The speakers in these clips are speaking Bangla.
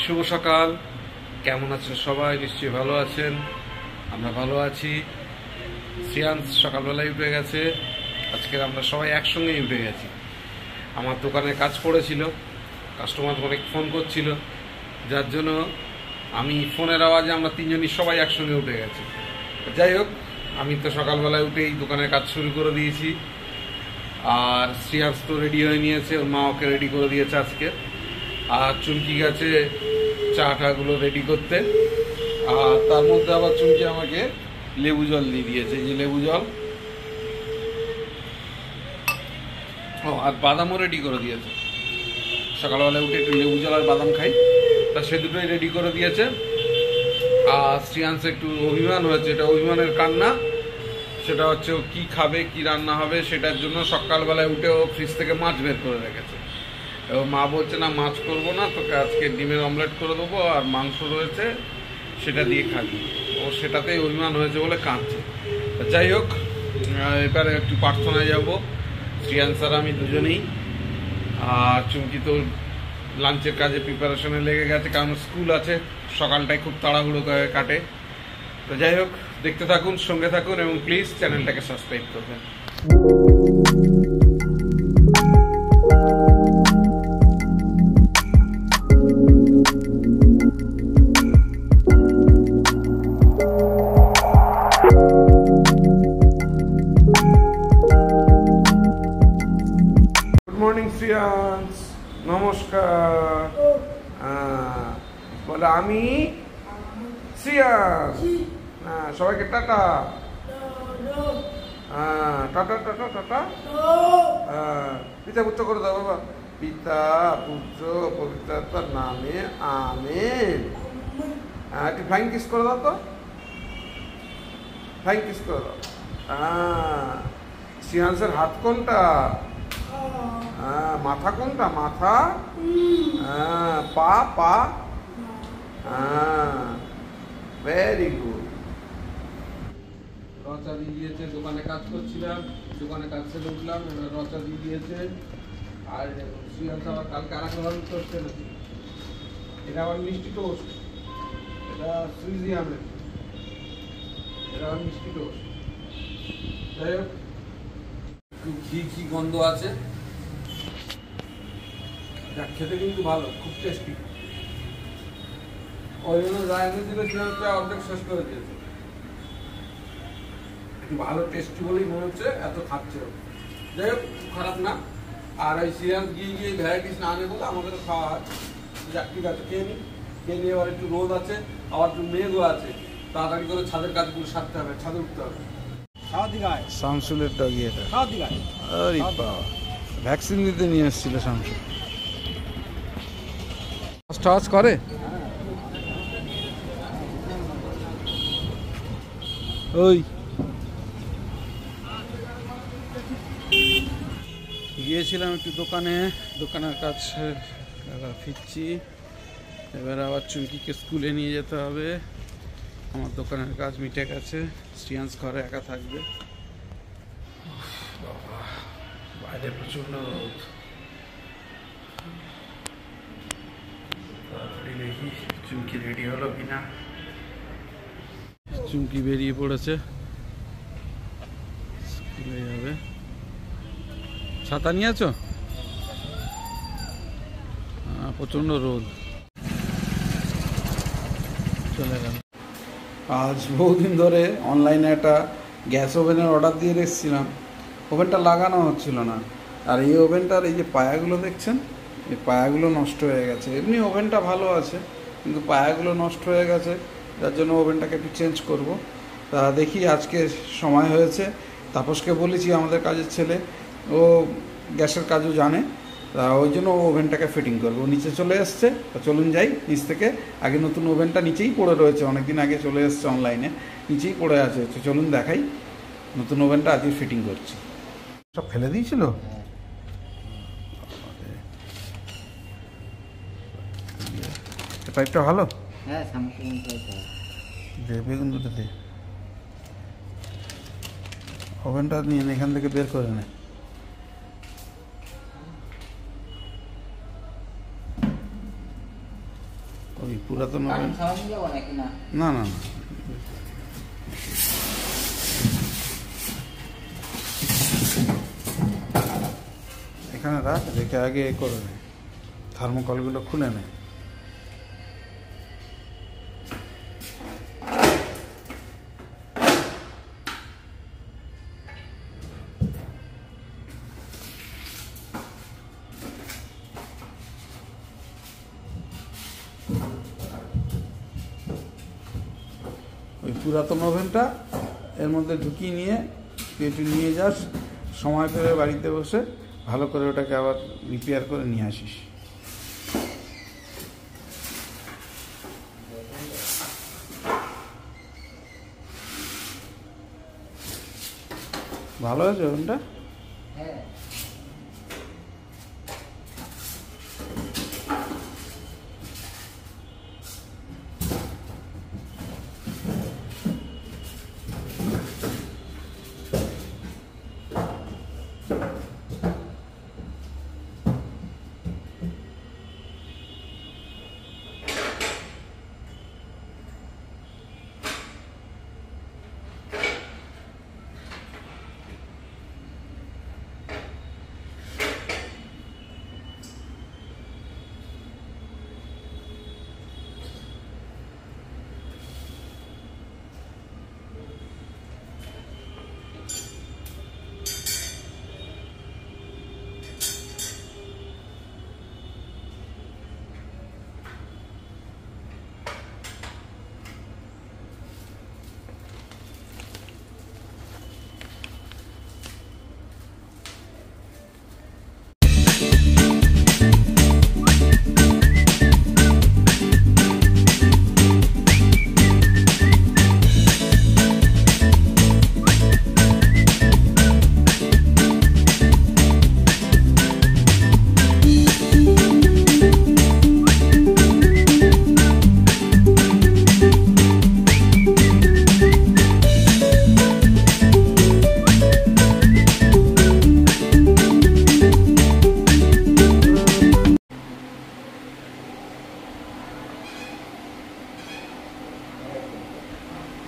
শুভ সকাল। কেমন আছেন সবাই? নিশ্চয়ই ভালো আছেন, আমরা ভালো আছি। শ্রিয়াংশ সকালবেলায় উঠে গেছে। আজকে আমরা সবাই একসঙ্গেই উঠে গেছি। আমার দোকানে কাজ পড়েছিল, কাস্টমার অনেক ফোন করছিল, যার জন্য আমি ফোনের আওয়াজে আমরা তিনজনই সবাই একসঙ্গে উঠে গেছি। যাই হোক, আমি তো সকালবেলায় উঠেই দোকানের কাজ শুরু করে দিয়েছি। আর শ্রিয়াংশ তো রেডি হয়ে নিয়েছে, ওর মা ওকে রেডি করে দিয়েছে আজকে। আর চুমকি গেছে চাটাগুলো রেডি করতে। আর তার মধ্যে আবার চুমকি আমাকে লেবু জল দিয়ে দিয়েছে, এই যে লেবু জল। ও আর বাদামও রেডি করে দিয়েছে। সকালবেলায় উঠে একটু লেবু জল আর বাদাম খাই, তা সে দুটোই রেডি করে দিয়েছে। আর শ্রিয়াংশ একটু অভিমান হয়েছে, এটা অভিমানের কান্না। সেটা হচ্ছে ও কী খাবে, কি রান্না হবে, সেটার জন্য সকালবেলায় উঠে ও ফ্রিজ থেকে মাছ বের করে রেখেছে। এবার মা বলছে না, মাছ করবো না, তোকে আজকে ডিমের অমলেট করে দেবো, আর মাংস রয়েছে সেটা দিয়ে খাবি। ও সেটাতেই অভিমান হয়েছে বলে কাঁদছে। যাই হোক, এবারে একটু প্রার্থনায় যাব, শ্রিয়াংশ আর আমি দুজনেই। আর চুমকি তো লাঞ্চের কাজে প্রিপারেশনে লেগে গেছে, কারণ স্কুল আছে, সকালটাই খুব তাড়াহুড়ো করে কাটে। তো যাই হোক, দেখতে থাকুন, সঙ্গে থাকুন, এবং প্লিজ চ্যানেলটাকে সাবস্ক্রাইব করবেন। গুড মর্নিং শ্রিয়াংশ, নমস্কার। বলে আমি শ্রিয়াংশ। সবাইকে টাটা। Tata tata tata. পিতা পুত্র করে দাও বাবা। পিতা পুত্র পবিত্রতার নামে আমেন। একটু ফ্লাইং কিস করে দাও তো, ফ্লাইং কিস করে দাও। শ্রিয়াংশের হাত কোনটা? মাথা কোনটা? মাথা। পা পা। Very good. রচা দিয়ে দিয়েছে, দোকানে কাজ করছিলাম, দোকানে কাজ ছেড়ে উঠলাম, এবার রচা দিয়ে দিয়েছে। আর শ্রিয়াংশ আবার কালকে আর একটা ধরনের টোস্ট এনেছি, এটা আবার মিষ্টি টোস্ট, এটা সুইজি আমের, এটা আবার মিষ্টি টোস্ট। যাই হোক, একটু ঘি ঘি গন্ধ আছে, যা খেতে কিন্তু ভালো, খুব টেস্টি। ওই জন্য যা এনেছিল অর্ধেক শেষ করে দিয়েছে। ভালো টেস্টি বলেই মনে হচ্ছে, এত খাচ্ছে। যাই হোক, খারাপ না। আর ওই শ্রিয়াংশ গিয়ে গিয়ে ভ্যারাইটিস না আনে বলে আমাদেরও খাওয়া হয়। যাক, ঠিক আছে, খেয়ে নিই। খেয়ে নিয়ে আবার একটু রোদ আছে, আবার একটু মেঘও আছে, তাড়াতাড়ি করে ছাদের কাজগুলো সারতে হবে, ছাদে উঠতে হবে। শামসুলের ডগি এটা। আরে বাবা, ভ্যাকসিন দিতে নিয়ে এসেছিল শামসুল। টাচ করে। ওই গিয়েছিলাম একটু দোকানে, দোকানের কাজ ফিরছি। এবার আবার চুমকিকে স্কুলে নিয়ে যেতে হবে। আমার দোকানের কাজ মিটে গেছে, শ্রিয়াংশ ঘরে একা থাকবে। বাবা, বাইরে প্রচন্ড রোদ। দেখি চুমকি রেডি হলো কিনা। চুমকি বেরিয়ে পড়েছে, স্কুলে যাবে। ছাতা নিয়ে আছো? প্রচন্ড রোদ। চলে গেল। আজ বহুদিন ধরে অনলাইনে একটা গ্যাস ওভেনের অর্ডার দিয়ে রেখেছিলাম, ওভেনটা লাগানো হচ্ছিল না। আর এই ওভেনটার এই যে পায়াগুলো দেখছেন, এই পায়াগুলো নষ্ট হয়ে গেছে। এমনি ওভেনটা ভালো আছে, কিন্তু পায়াগুলো নষ্ট হয়ে গেছে, যার জন্য ওভেনটাকে একটু চেঞ্জ করব। তা দেখি আজকে সময় হয়েছে, তাপসকে বলেছি, আমাদের কাজের ছেলে, ও গ্যাসের কাজও জানে, তা ওই জন্য ও ওভেনটাকে ফিটিং করবে। ও নিচে চলে এসছে, তা চলুন যাই নিচ থেকে। আগে নতুন ওভেনটা নিচেই পড়ে রয়েছে, অনেকদিন আগে চলে এসছে অনলাইনে, নিচেই পড়ে আছে। তো চলুন দেখাই, নতুন ওভেনটা আজকে ফিটিং করছি। সব ফেলে দিয়েছিল। পাইপটা ভালো, হ্যাঁ, দে বেগুন দুটো দে। ওভেনটা নিয়ে এখান থেকে বের করে নে। পুরাতন ওভেন। না না না, এখানে রাখ, রেখে আগে এ করে নেয়, থার্মোকলগুলো খুলে নেয়। ওই পুরাতন ওভেনটা এর মধ্যে ঢুকিয়ে নিয়ে তুই একটু নিয়ে যাস, সময় পেলে বাড়িতে বসে ভালো করে ওটাকে আবার রিপেয়ার করে নিয়ে আসিস। ভালো হয়েছে ওভেনটা?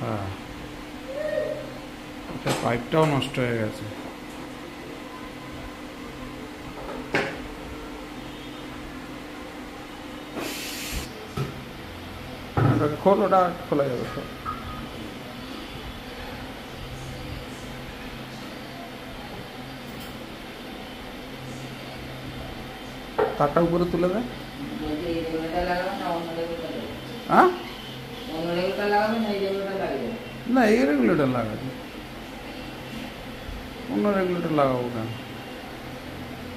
হ্যাঁ, এটা পাইপটাও নষ্ট হয়ে গেছে। ওটাকে খোল, ওটা খোলা যাবে। তারটা উপরে তুলে দেয়। হ্যাঁ, না এই রেগুলেটর লাগাবি, অন্য রেগুলেটর লাগাবো কেন?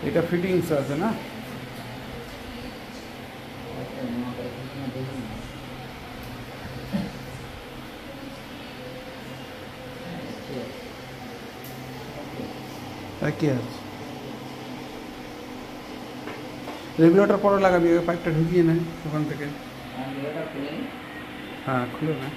এটা ফিটিংস আছে না। কি আছে, রেগুলেটর পরে লাগাবি, ওই পাইপটা ঢুকিয়ে নেয় ওখান থেকে। হ্যাঁ খুলে না।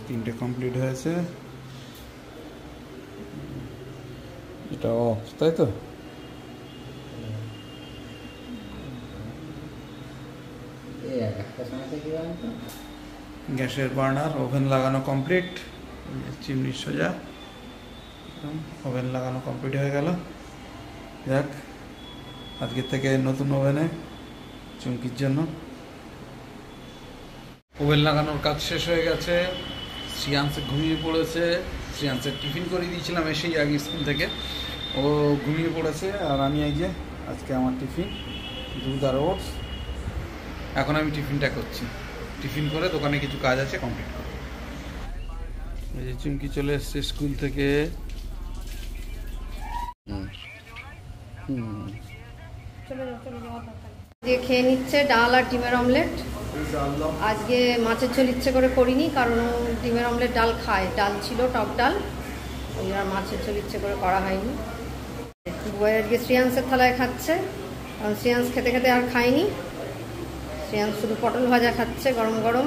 তিনটে কমপ্লিট হয়েছে, এটা অফ, তাই তো? গ্যাসের বার্নার, ওভেন লাগানো কমপ্লিট, চিমনির সোজা ওভেন লাগানো কমপ্লিট হয়ে গেল। যাক, আজকের থেকে নতুন ওভেনে চুমকির জন্য। ওভেন লাগানোর কাজ শেষ হয়ে গেছে, শ্রিয়াংশ ঘুমিয়ে পড়েছে। শ্রিয়াংশের টিফিন করে দিয়েছিলাম এসেই আগে স্কুল থেকে, ও ঘুমিয়ে পড়েছে। আর আমি এই যে আজকে আমার টিফিন দুধ আর ওটস, এখন আমি টিফিনটা করছি। টিফিন করে দোকানে কিছু কাজ আছে কমপ্লিট করব। এই যে চুমকি চলে এসছে স্কুল থেকে। যে খেয়ে নিচ্ছে ডাল আর ডিমের অমলেট। আজকে মাছের ঝোল ইচ্ছে করে করিনি, কারণ ডিমের অমলেট ডাল খায়, ডাল ছিল টক ডাল, ওই আর মাছের ঝোল ইচ্ছে করে করা হয়নি। আজকে শ্রিয়াংশের থালায় খাচ্ছে, কারণ শ্রিয়াংশ খেতে খেতে আর খায়নি। শ্রেয়ান শুধু পটল ভাজা খাচ্ছে গরম গরম।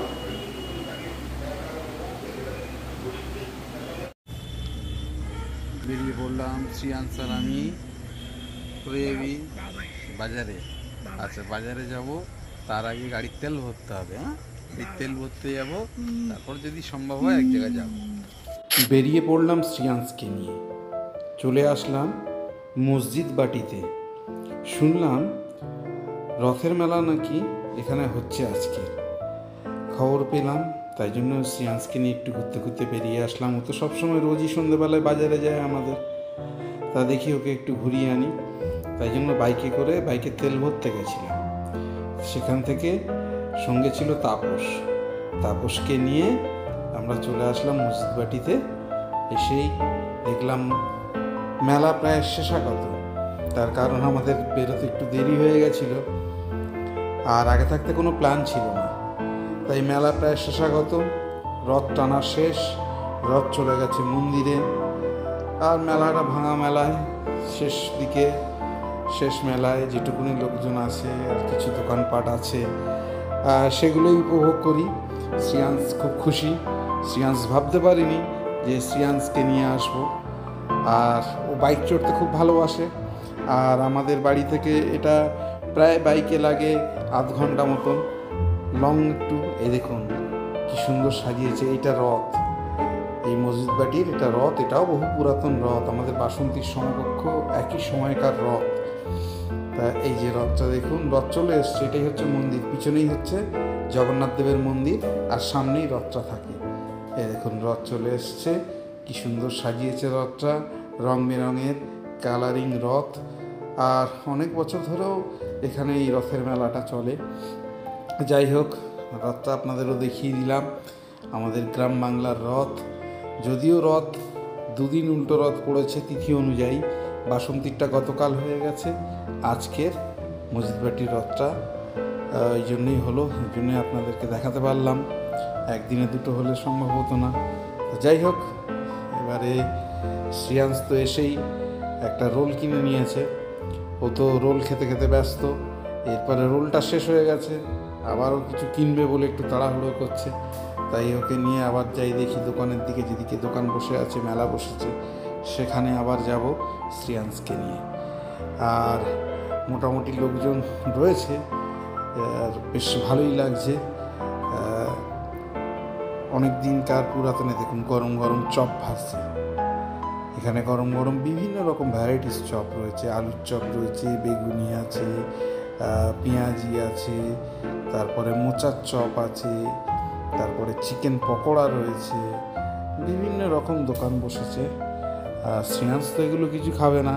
বেরিয়ে পড়লাম শ্রিয়াংশ আর আমি বাজারে। আচ্ছা, বাজারে যাব, তার আগে গাড়ির তেল ভরতে হবে। হ্যাঁ, এই তেল ভরতে যাব, তারপর যদি সম্ভব হয় এক জায়গায় যাব। বেরিয়ে পড়লাম শ্রিয়াংশকে নিয়ে। চলে আসলাম মসজিদ বাটিতে। শুনলাম রথের মেলা নাকি এখানে হচ্ছে আজকে, খবর পেলাম, তাই জন্য শ্রিয়াংশকে নিয়ে একটু ঘুরতে ঘুরতে বেরিয়ে আসলাম। ও তো সবসময় রোজই সন্ধ্যেবেলায় বাজারে যায় আমাদের, তা দেখি ওকে একটু ঘুরিয়ে আনি। তাই জন্য বাইকে করে বাইকে তেল ভরতে গেছিলাম। সেখান থেকে সঙ্গে ছিল তাপসকে নিয়ে আমরা চলে আসলাম মসজিদ বাটিতে। এসেই দেখলাম মেলা প্রায় শেষাগত, তার কারণ আমাদের বেরোতে একটু দেরি হয়ে গেছিল, আর আগে থাকতে কোনো প্ল্যান ছিল না। তাই মেলা প্রায় শেষাগত, রথ টানা শেষ, রথ চলে গেছে মন্দিরে। আর মেলাটা ভাঙা মেলায় শেষ মেলায় যেটুকুনি লোকজন আছে আর কিছু দোকানপাট আছে, সেগুলোই উপভোগ করি। শ্রিয়াংশ খুব খুশি। শ্রিয়াংশ ভাবতে পারিনি যে শ্রিয়াংশকে নিয়ে আসবো। আর ও বাইক চড়তে খুব ভালোবাসে। আর আমাদের বাড়ি থেকে এটা প্রায় বাইকে লাগে আধ ঘন্টা মতন, লং একটু। এই দেখুন কি সুন্দর সাজিয়েছে, এটা রথ, এই মসজিদ বাটির এটা রথ। এটাও বহু পুরাতন রথ, আমাদের বাসন্তীর সমকক্ষ একই সময়কার রথ। তা এই যে রথটা দেখুন, রথ চলে এসছে, এটাই হচ্ছে মন্দির, পিছনেই হচ্ছে জগন্নাথ দেবের মন্দির, আর সামনেই রথটা থাকে। এই দেখুন রথ চলে এসছে, কি সুন্দর সাজিয়েছে রথটা, রং বেরঙের কালারিং রথ। আর অনেক বছর ধরেও এখানে এই রথের মেলাটা চলে। যাই হোক, রথটা আপনাদেরও দেখিয়ে দিলাম, আমাদের গ্রাম বাংলার রথ। যদিও রথ দুদিন উল্টো রথ পড়েছে তিথি অনুযায়ী, বাসন্তীরটা গতকাল হয়ে গেছে, আজকের মসজিদবাটির রথটা এই জন্যই হলো, এই জন্যই আপনাদেরকে দেখাতে পারলাম। একদিনে দুটো হলে সম্ভব হতো না। যাই হোক, এবারে শ্রিয়াংশ তো এসেই একটা রোল কিনে নিয়েছে। ও তো রোল খেতে খেতে ব্যস্ত। এরপরে রোলটা শেষ হয়ে গেছে, আবারও কিছু কিনবে বলে একটু তাড়াহুড়ো করছে। তাই ওকে নিয়ে আবার যাই, দেখি দোকানের দিকে, যেদিকে দোকান বসে আছে, মেলা বসেছে, সেখানে আবার যাব শ্রিয়াংশকে নিয়ে। আর মোটামুটি লোকজন রয়েছে, আর বেশ ভালোই লাগছে। অনেক দিনকার পুরাতনে দেখুন গরম গরম চপ ভাজছে। এখানে গরম গরম বিভিন্ন রকম ভ্যারাইটিস চপ রয়েছে, আলুর চপ রয়েছে, বেগুনি আছে, পেঁয়াজি আছে, তারপরে মোচার চপ আছে, তারপরে চিকেন পকোড়া রয়েছে, বিভিন্ন রকম দোকান বসেছে। শ্রেয়াংশ তো এগুলো কিছু খাবে না,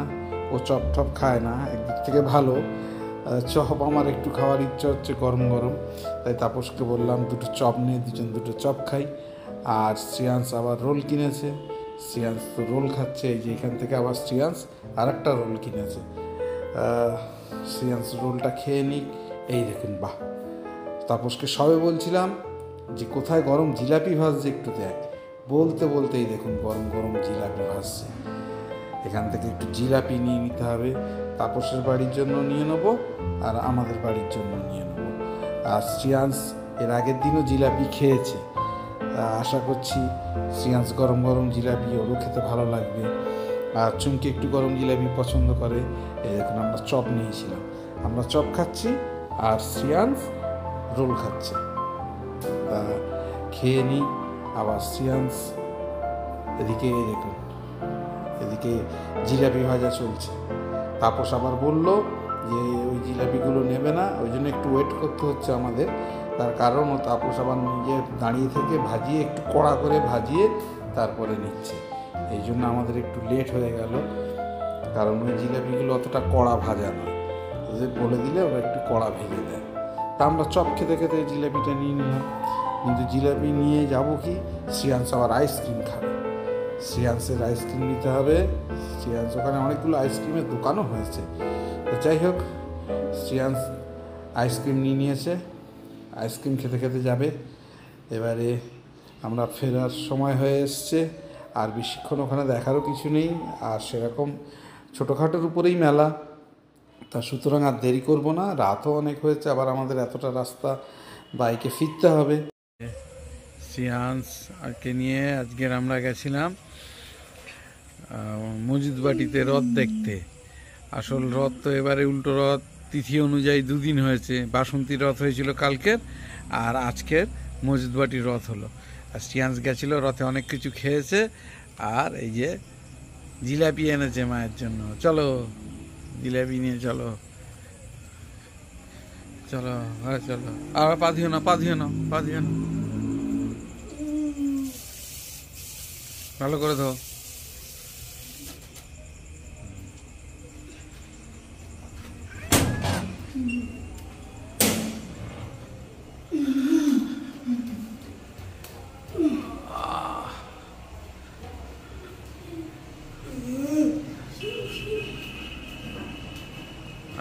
ও চপ টপ খায় না, একদিক থেকে ভালো। চপ আমার একটু খাওয়ার ইচ্ছা হচ্ছে গরম গরম, তাই তাপসকে বললাম দুটো চপ নিয়ে দুজন দুটো চপ খাই। আর শ্রেয়াংশ আবার রোল কিনেছে, শ্রেয়াংশ তো রোল খাচ্ছে। এই যে এখান থেকে আবার শ্রেয়াংশ আর একটা রোল কিনেছে। শ্রেয়াংশ রোলটা খেয়ে নিক। এই দেখুন, বাহ! তাপসকে সবে বলছিলাম যে কোথায় গরম জিলাপি ভাজছে একটু দেখ, বলতে বলতেই দেখুন গরম গরম জিলাপি ভাজছে। এখান থেকে একটু জিলাপি নিয়ে নিতে হবে, তাপসের বাড়ির জন্য নিয়ে নেব আর আমাদের বাড়ির জন্য নিয়ে নেব। আর শ্রিয়াংশ এর আগের দিনও জিলাপি খেয়েছে, আশা করছি শ্রিয়াংশ গরম গরম জিলাপি ওরও খেতে ভালো লাগবে। আর চুমকি একটু গরম জিলাপি পছন্দ করে। এই দেখুন আমরা চপ নিয়েছিলাম, আমরা চপ খাচ্ছি আর শ্রিয়াংশ রোল খাচ্ছে। খেয়ে নিই। আবার শ্রিয়াংশ এদিকে দেখুন, এদিকে জিলাপি ভাজা চলছে। তাপস আবার বলল যে ওই জিলাপিগুলো নেবে না, ওই জন্য একটু ওয়েট করতে হচ্ছে আমাদের। তার কারণ ও তাপস আবার নিজে দাঁড়িয়ে থেকে ভাজিয়ে একটু কড়া করে ভাজিয়ে তারপরে নিচ্ছে, এই জন্য আমাদের একটু লেট হয়ে গেল। কারণ ওই জিলাপিগুলো অতটা কড়া ভাজা নয়, ওদের বলে দিলে ওরা একটু কড়া ভেজে দেয়। তা আমরা চপ খেতে খেতে জিলাপিটা নিয়ে নিলাম। কিন্তু জিলাপি নিয়ে যাব কি, শ্রিয়াংশ আবার আইসক্রিম খাবে, শ্রিয়াংশের আইসক্রিম নিতে হবে। শ্রিয়াংশ ওখানে অনেকগুলো আইসক্রিমের দোকানও হয়েছে। তো যাই হোক, শ্রিয়াংশ আইসক্রিম নিয়ে নিয়েছে, আইসক্রিম খেতে খেতে যাবে। এবারে আমরা ফেরার সময় হয়ে এসছে, আর বেশিক্ষণ ওখানে দেখারও কিছু নেই। আর সেরকম ছোটোখাটোর উপরেই মেলা, তা সুতরাং আর দেরি করব না, রাতও অনেক হয়েছে, আবার আমাদের এতটা রাস্তা বাইকে ফিরতে হবে। সিয়ান্সকে নিয়ে আজকের আমরা গেছিলাম মসজিদবাটিতে রথ দেখতে। আসল রথ তো এবারে উল্টো রথ, তিথি অনুযায়ী দুদিন হয়েছে। বাসন্তী রথ হয়েছিল কালকের, আর আজকের মসজিদবাটির রথ হলো। আর সিয়ান্স গেছিলো, রথে অনেক কিছু খেয়েছে, আর এই যে জিলাপি এনেছে মায়ের জন্য। চলো জিলাপি নিয়ে চলো, চলো হ্যাঁ চলো। আর পা দিও না, পা দিও না, পা দিও না, ভালো করে দাও।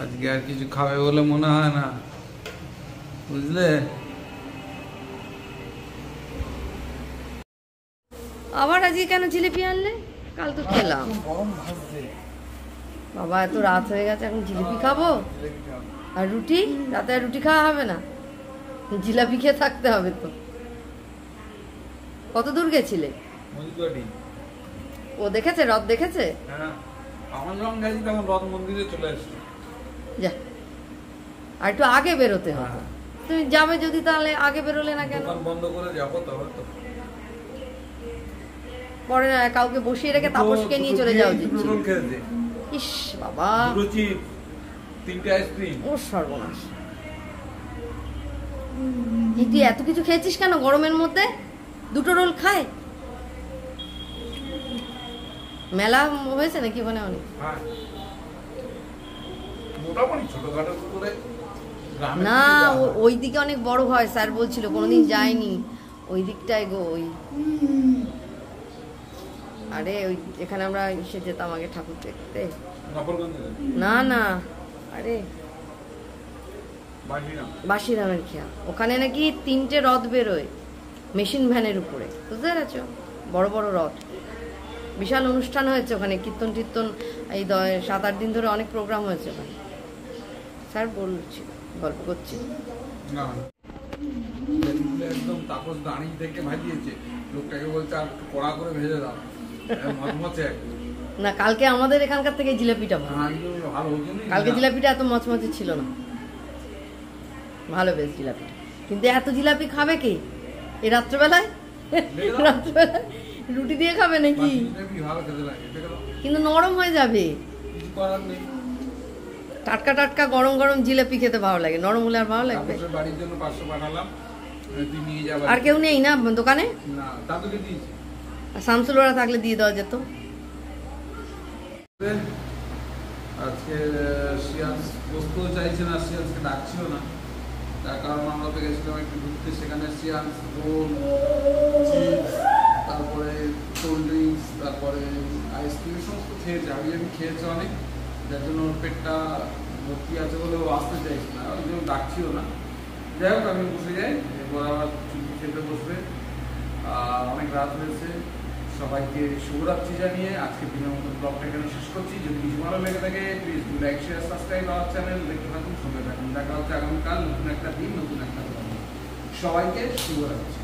আজকে আর কিছু খাবে বলে মনে হয় না, বুঝলে? আবার আজকে কেন জিলিপি আনলে? কাল তো খেলাম। বাবা এত রাত হয়ে গেছে, এখন জিলিপি খাবো? আর রুটি? রাতে আর রুটি খাওয়া হবে না, জিলাপি খেয়ে থাকতে হবে তো। কত দূর গেছিলে? ও দেখেছে, রথ দেখেছে? আমার যখন গেছি তখন রথ মন্দিরে চলে আসছে। যা, আর একটু আগে বেরোতে হতো। তুমি যাবে যদি, তাহলে আগে বেরোলে না কেন? বন্ধ করে যাবো তবে তো। পরে না কাউকে বসিয়ে রেখে তাপসকে নিয়ে চলে যাও। ইস বাবা, তিনটে আইসক্রিম, ও সর্বনাশ। তুই এত কিছু খেয়েছিস কেন গরমের মধ্যে? দুটো রোল খায়? মেলা হয়েছে নাকি ওখানে? অনেক না, ওই দিকে অনেক বড় হয়, স্যার বলছিল, কোনোদিন যায়নি ওই দিকটায় গো। ওই আরে ওই এখানে আমরা এসে যেতাম আগে ঠাকুর দেখতে। না না, আরে বাসিরামের খেয়া, ওখানে নাকি 3টে রথ বেরোয় মেশিন ভ্যানের উপরে, বুঝতে পেরেছ? বড় বড় রথ, বিশাল অনুষ্ঠান হয়েছে ওখানে, কীর্তন টীর্তন। এই 7-8 দিন ধরে অনেক প্রোগ্রাম হয়েছে ওখানে, স্যার বলছি, গল্প করছি। একদম তাপস দাঁড়িয়ে থেকে ভাজিয়েছে, লোকটাকে বলছে আর কড়া করে ভেজে দাও। না, কালকে আমাদের এখানকার থেকে জিলাপিটা ভালো। কালকে জিলাপিটা এত মচমচে ছিল না, ভালো বেশ জিলাপিটা। কিন্তু এত জিলাপি খাবে কি এই রাত্রেবেলায়? রাত্রেবেলায় রুটি দিয়ে খাবে নাকি? কিন্তু নরম হয়ে যাবে। টাটকা টাটকা গরম গরম জিলাপি খেতে ভালো লাগে, নরম হলে আর ভালো লাগবে? আর কেউ নেই না দোকানে? শামসুল ওরা থাকলে দিয়ে দেওয়া যেত। আজকে সিয়ান্স বসতেও চাইছে না, সিয়ান্সকে ডাকছিও না, তার কারণ আমরা তো গেছিলাম একটু ঘুরতে। সেখানে সিয়ান্স রোল, চিপস, তারপরে কোল্ড ড্রিঙ্কস, তারপরে আইসক্রিম সমস্ত খেয়েছে। আমি খেয়েছে অনেক, যার জন্য ওর পেটটা ভর্তি আছে বলে ও আসতে চাইছে না, ওই জন্য ডাকছিও না। যাই হোক, আমি বসে যাই, এরপর আবার চুপি খেতে বসবে। অনেক রাত হয়েছে। সবাইকে শুভরাত্রি জানিয়ে আজকে দিনের মতো ব্লগটা এখানে শেষ করছি। যদি কিছু ভালো লেগে থাকে প্লিজ লাইক, শেয়ার, সাবস্ক্রাইব আমার চ্যানেল। দেখতে থাকুন, সঙ্গে থাকুন। দেখা হচ্ছে আগামীকাল নতুন একটা দিন, নতুন একটা ব্লগ। সবাইকে শুভরাত্রি।